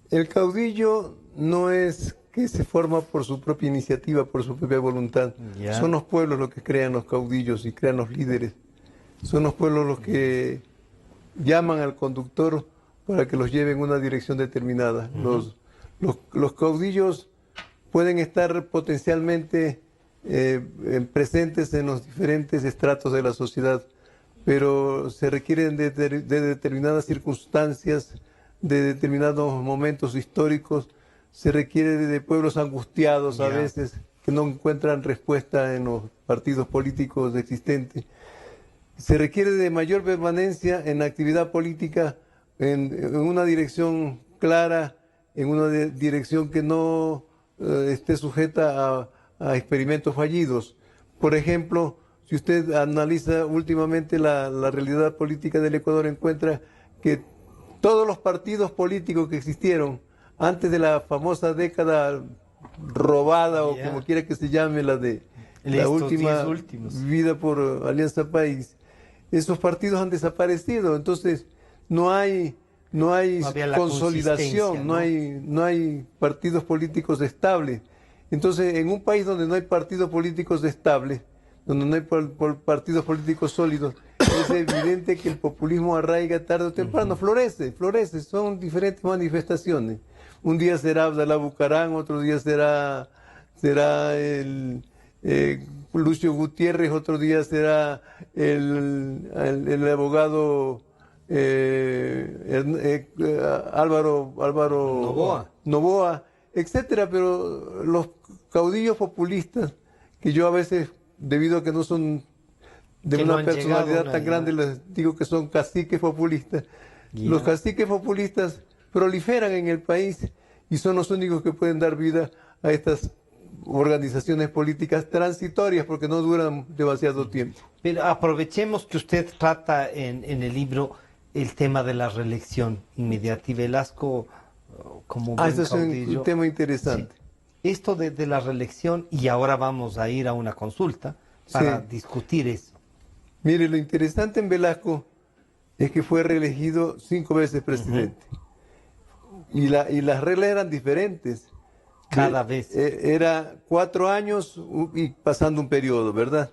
El caudillo no es que se forma por su propia iniciativa, por su propia voluntad. Son los pueblos los que crean los caudillos y crean los líderes. Son los pueblos los que llaman al conductor para que los lleve en una dirección determinada. Los caudillos pueden estar potencialmente presentes en los diferentes estratos de la sociedad, pero se requieren de determinadas circunstancias, de determinados momentos históricos. Se requiere de pueblos angustiados a veces, que no encuentran respuesta en los partidos políticos existentes. Se requiere de mayor permanencia en la actividad política, en una dirección clara, en una dirección que no esté sujeta a experimentos fallidos. Por ejemplo, si usted analiza últimamente la realidad política del Ecuador, encuentra que todos los partidos políticos que existieron antes de la famosa década robada, o como quiera que se llame, la última vida por Alianza País, esos partidos han desaparecido. Entonces, no hay No había la consolidación, consistencia, no hay partidos políticos estables. Entonces, en un país donde no hay partidos políticos estables, donde no hay partidos políticos sólidos, es evidente que el populismo arraiga tarde o temprano, florece, son diferentes manifestaciones. Un día será Abdalá Bucarán, otro día será Lucio Gutiérrez, otro día será el abogado Álvaro Noboa, etcétera. Pero los caudillos populistas, que yo a veces, debido a que no son de una personalidad tan grande, les digo que son caciques populistas. Los caciques populistas proliferan en el país y son los únicos que pueden dar vida a estas organizaciones políticas transitorias, porque no duran demasiado tiempo. Pero aprovechemos que usted trata en el libro el tema de la reelección inmediata, y Velasco como buen es caudillo. un tema interesante. Sí. Esto de la reelección, y ahora vamos a ir a una consulta para discutir eso. Mire, lo interesante en Velasco es que fue reelegido 5 veces presidente. Y las reglas eran diferentes. Cada vez. Era 4 años y pasando un periodo, ¿verdad?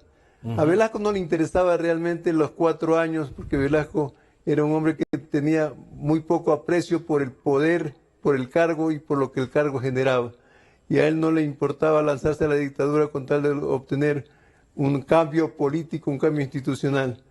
A Velasco no le interesaba realmente los 4 años, porque Velasco era un hombre que tenía muy poco aprecio por el poder, por el cargo y por lo que el cargo generaba. Y a él no le importaba lanzarse a la dictadura con tal de obtener un cambio político, un cambio institucional.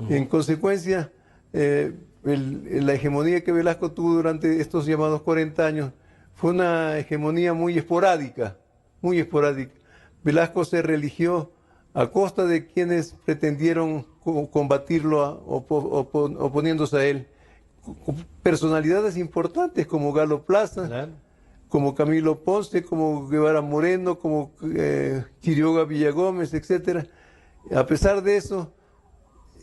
En consecuencia, la hegemonía que Velasco tuvo durante estos llamados 40 años fue una hegemonía muy esporádica, muy esporádica. Velasco se reeligió a costa de quienes pretendieron combatirlo oponiéndose a él. Personalidades importantes como Galo Plaza, claro, como Camilo Ponce, como Guevara Moreno, como Quiroga Villagómez, etcétera. A pesar de eso,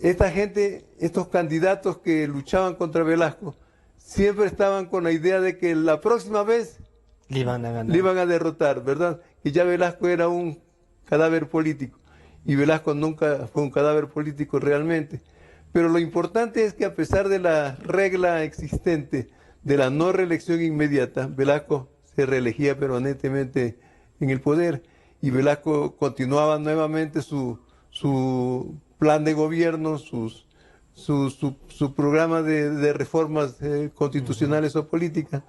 esta gente, estos candidatos que luchaban contra Velasco, siempre estaban con la idea de que la próxima vez le iban a ganar, le iban a derrotar, ¿verdad? Y ya Velasco era un cadáver político, y Velasco nunca fue un cadáver político realmente. Pero lo importante es que, a pesar de la regla existente de la no reelección inmediata, Velasco se reelegía permanentemente en el poder, y Velasco continuaba nuevamente su plan de gobierno, su programa de reformas constitucionales o políticas,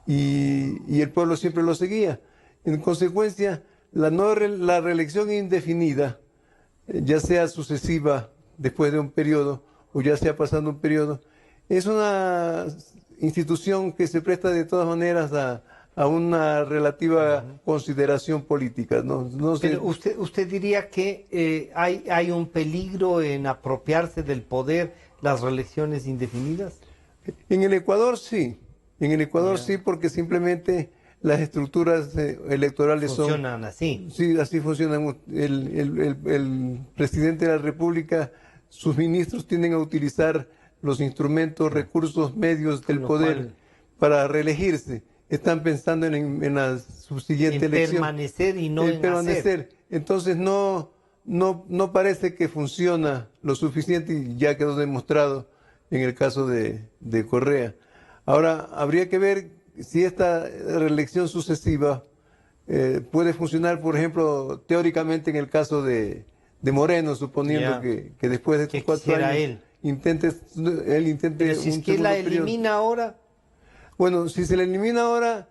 y el pueblo siempre lo seguía. En consecuencia, la reelección indefinida, ya sea sucesiva después de un periodo o ya sea pasando un periodo, es una institución que se presta de todas maneras a una relativa consideración política. Pero usted diría que hay un peligro en apropiarse del poder las reelecciones indefinidas. En el Ecuador sí, sí, porque simplemente las estructuras electorales funcionan así. Sí, así funcionan. El presidente de la República, sus ministros tienden a utilizar los instrumentos, recursos, medios del poder para reelegirse. Están pensando en la subsiguiente elección. Permanecer y no en permanecer. Entonces no parece que funciona lo suficiente, y ya quedó demostrado en el caso de Correa. Ahora, habría que ver si esta reelección sucesiva puede funcionar, por ejemplo, teóricamente en el caso de Moreno, suponiendo que después de estos 4 años él intente Pero si es que la elimina ahora. Bueno, si se la elimina ahora,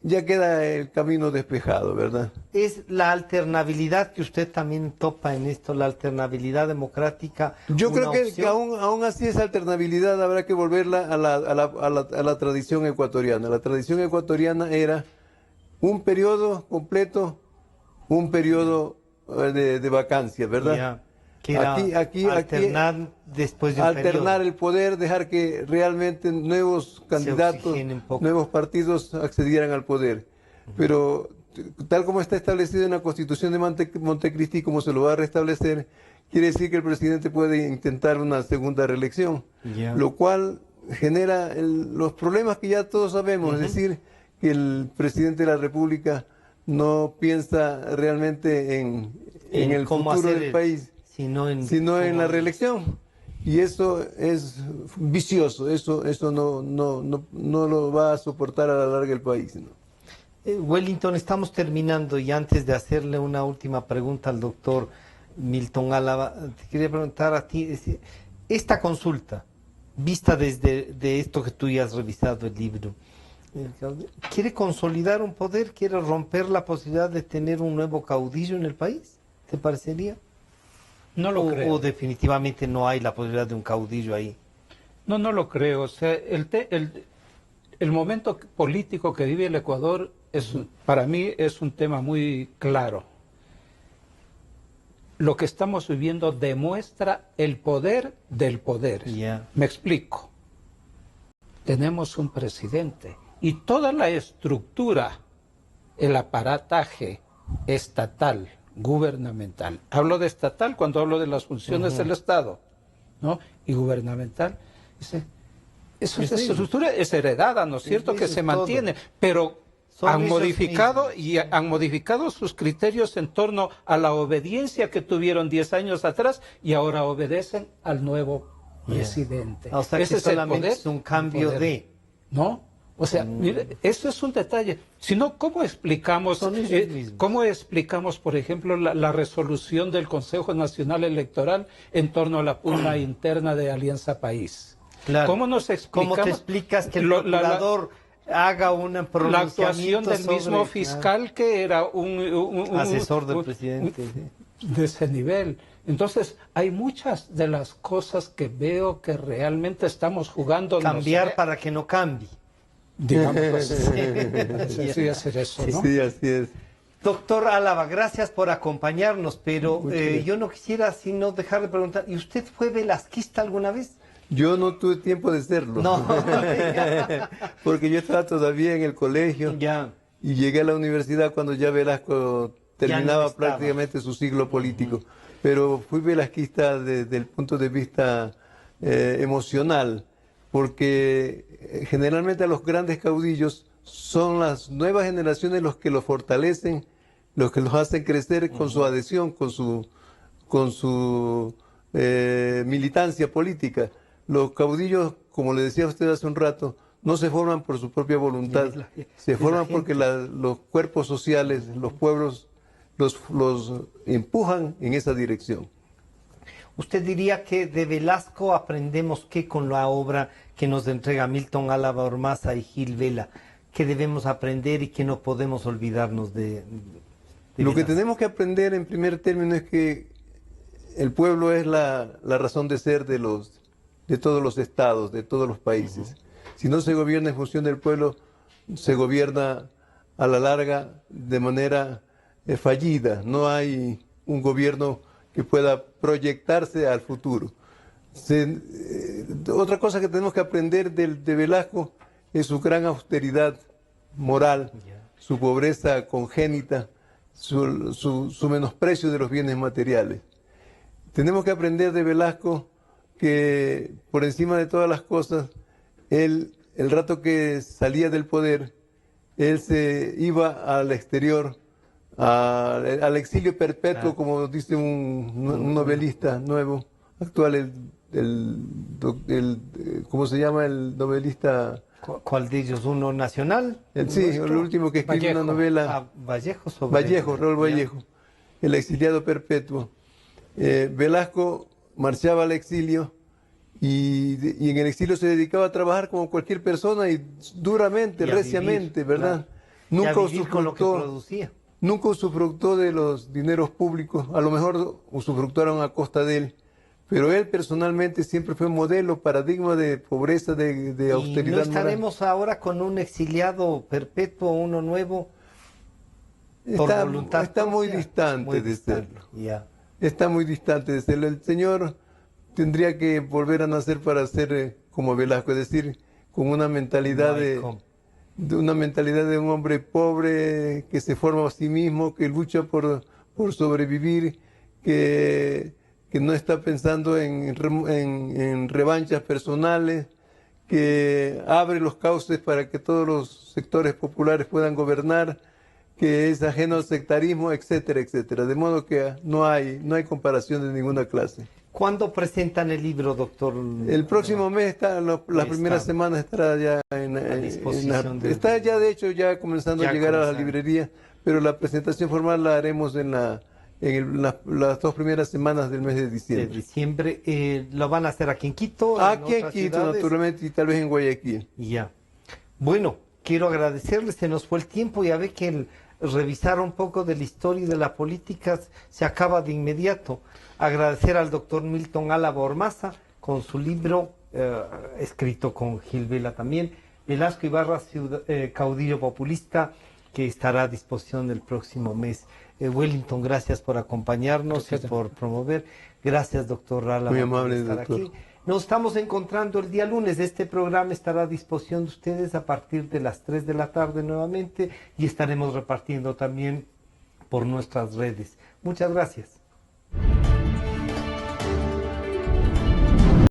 ya queda el camino despejado, ¿verdad? Es la alternabilidad que usted también topa en esto, la alternabilidad democrática. Yo creo que aún así esa alternabilidad habrá que volverla a la tradición ecuatoriana. La tradición ecuatoriana era un periodo completo, un periodo de vacancia, ¿verdad? Yeah. Que era alternar después de un alternar el poder, dejar que realmente nuevos candidatos, nuevos partidos accedieran al poder. Pero tal como está establecido en la Constitución de Montecristi, como se lo va a restablecer, quiere decir que el presidente puede intentar una segunda reelección, lo cual genera los problemas que ya todos sabemos, es decir, que el presidente de la República no piensa realmente en el futuro del país, sino en la reelección. Y eso es vicioso, eso no lo va a soportar a la larga el país, ¿no? Wellington, estamos terminando y antes de hacerle una última pregunta al doctor Milton Álava, te quería preguntar a ti, esta consulta, vista desde de esto que tú ya has revisado el libro, ¿quiere consolidar un poder? ¿Quiere romper la posibilidad de tener un nuevo caudillo en el país? ¿Te parecería? No lo creo. ¿O definitivamente no hay la posibilidad de un caudillo ahí? No, no lo creo. O sea, el momento político que vive el Ecuador para mí es un tema muy claro. Lo que estamos viviendo demuestra el poder del poder. Yeah. Me explico. Tenemos un presidente y toda la estructura, el aparataje estatal, gubernamental. Hablo de estatal cuando hablo de las funciones del Estado, ¿no? Y gubernamental. Esa estructura es heredada, ¿no es cierto? Que se mantiene, pero han modificado sus criterios en torno a la obediencia que tuvieron 10 años atrás y ahora obedecen al nuevo presidente. O sea, ese que solamente es un cambio de... ¿No? O sea, mire, eso es un detalle. Si no, ¿cómo explicamos, por ejemplo, la resolución del Consejo Nacional Electoral en torno a la pugna interna de Alianza País? Claro. ¿Cómo nos explicamos? ¿Cómo te explicas que el procurador haga una la actuación del mismo fiscal que era un asesor del presidente de ese nivel? Entonces, hay muchas de las cosas que veo que realmente estamos jugando. Cambiar para que no cambie. Digamos, sí, hacer eso, ¿no? Sí, así es. Doctor Álava, gracias por acompañarnos, pero yo no quisiera sino dejar de preguntar, ¿y usted fue velasquista alguna vez? Yo no tuve tiempo de serlo. No. Porque yo estaba todavía en el colegio. Ya. Y llegué a la universidad cuando ya Velasco terminaba prácticamente su siglo político. Pero fui velasquista desde el punto de vista emocional, porque generalmente a los grandes caudillos son las nuevas generaciones los que los fortalecen, los que los hacen crecer con su adhesión, con su militancia política. Los caudillos, como le decía usted hace un rato, no se forman por su propia voluntad, se forman porque los cuerpos sociales, los pueblos, los empujan en esa dirección. ¿Usted diría que de Velasco aprendemos qué con la obra que nos entrega Milton Álava Ormaza y Gil Vela? ¿Qué debemos aprender y qué no podemos olvidarnos de Lo que Velasco? tenemos que aprender en primer término es que el pueblo es la razón de ser de todos los estados, de todos los países. Si no se gobierna en función del pueblo, se gobierna a la larga de manera fallida. No hay un gobierno que pueda proyectarse al futuro. Otra cosa que tenemos que aprender de Velasco es su gran austeridad moral, su pobreza congénita, su menosprecio de los bienes materiales. Tenemos que aprender de Velasco que por encima de todas las cosas, el rato que salía del poder, él se iba al exterior, al exilio perpetuo, como dice un novelista nuevo, actual, ¿cómo se llama el novelista? ¿Cuál de ellos? ¿Uno nacional? Sí, el último que escribió una novela. Vallejo, Raúl Vallejo, El exiliado perpetuo. Velasco marchaba al exilio y en el exilio se dedicaba a trabajar como cualquier persona y duramente, reciamente, ¿verdad? Nunca usufructó de los dineros públicos, a lo mejor usufructaron a costa de él, pero él personalmente siempre fue modelo, paradigma de pobreza, de austeridad. ¿Y no estaremos ahora con un exiliado perpetuo, uno nuevo? Está muy distante de serlo. Está muy distante de serlo. El señor tendría que volver a nacer para ser como Velasco, es decir, con una mentalidad de un hombre pobre que se forma a sí mismo, que lucha por sobrevivir, que no está pensando en revanchas personales, que abre los cauces para que todos los sectores populares puedan gobernar, que es ajeno al sectarismo, etcétera, etcétera. De modo que no hay comparación de ninguna clase. ¿Cuándo presentan el libro, doctor? El próximo mes, las primeras semanas estará ya está ya, de hecho, ya comenzando a llegar a la librería, pero la presentación formal la haremos en las 2 primeras semanas del mes de diciembre. ¿Lo van a hacer aquí en Quito? Aquí en Quito, naturalmente, y tal vez en Guayaquil. Ya. Bueno, quiero agradecerles, se nos fue el tiempo, ya ve que revisar un poco de la historia y de la política se acaba de inmediato. Agradecer al doctor Milton Álava Ormaza con su libro, escrito con Gil Vela también, Velasco Ibarra, caudillo populista, que estará a disposición el próximo mes. Wellington, gracias por acompañarnos y por promover. Gracias, doctor Álava. Muy amable, por estar doctor. aquí. Nos estamos encontrando el día lunes. Este programa estará a disposición de ustedes a partir de las 3 de la tarde nuevamente y estaremos repartiendo también por nuestras redes. Muchas gracias.